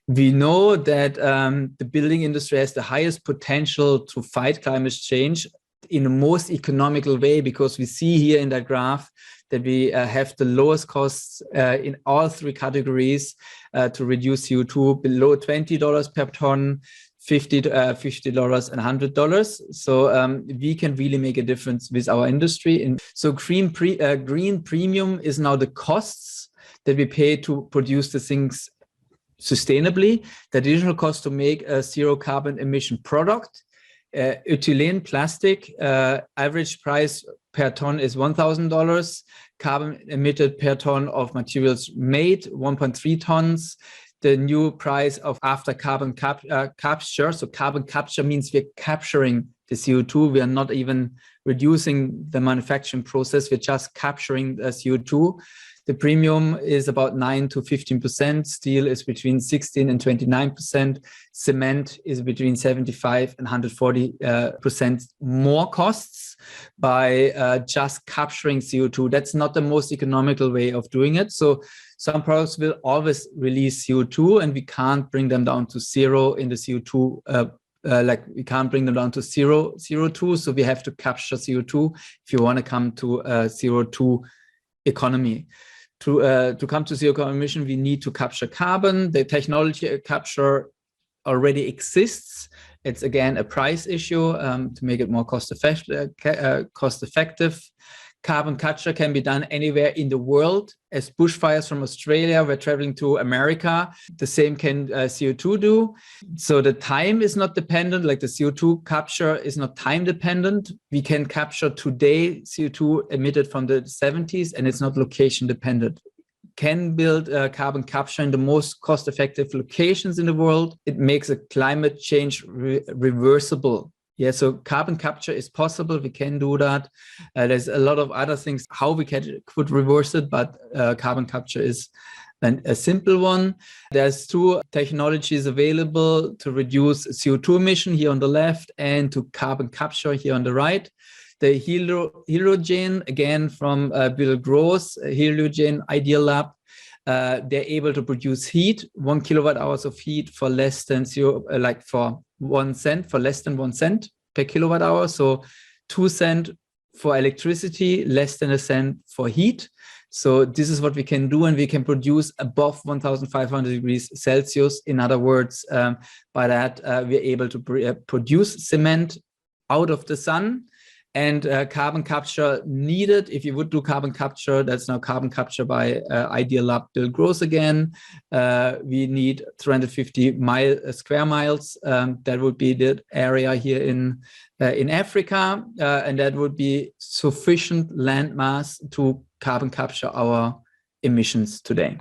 We know that the building industry has the highest potential to fight climate change in the most economical way, because we see here in that graph that we have the lowest costs in all three categories to reduce CO2 below $20 per ton, $50 and $100. So we can really make a difference with our industry. And so green premium is now the costs that we pay to produce the things sustainably. The additional cost to make a zero carbon emission product. Ethylene plastic, average price per ton is $1,000. Carbon emitted per ton of materials made, 1.3 tons. The new price of after carbon capture. So carbon capture means we're capturing the CO2. We are not even reducing the manufacturing process. We're just capturing the CO2. The premium is about 9 to 15%. Steel is between 16 and 29%. Cement is between 75 and 140% more costs by just capturing CO2. That's not the most economical way of doing it. So some products will always release CO2, and we can't bring them down to zero in the CO2. We can't bring them down to CO2. So we have to capture CO2 if you want to come to a CO2 economy. To come to zero carbon emission, we need to capture carbon. The technology capture already exists. It's again a price issue to make it more cost effective. Carbon capture can be done anywhere in the world. As bushfires from Australia were traveling to America, the same can CO2 do. So the time is not dependent, like the CO2 capture is not time dependent. We can capture today CO2 emitted from the 70s, and it's not location dependent. Can build carbon capture in the most cost-effective locations in the world. It makes a climate change reversible. Yeah, so carbon capture is possible. We can do that. There's a lot of other things how we could reverse it, but carbon capture is a simple one. There's two technologies available to reduce CO2 emission here on the left and to carbon capture here on the right. The Heliogen, again from Bill Gross, Heliogen Ideal Lab. They're able to produce heat, 1 kilowatt hours of heat for less than for 1 cent, for less than 1 cent per kilowatt hour. So 2 cents for electricity, less than 1 cent for heat. So this is what we can do, and we can produce above 1,500 degrees Celsius. In other words, by that, we're able to produce cement out of the sun. And carbon capture needed, if you would do carbon capture, that's now carbon capture by Ideal Lab Bill Gross again. We need 350 square miles. That would be the area here in Africa. And that would be sufficient land mass to carbon capture our emissions today.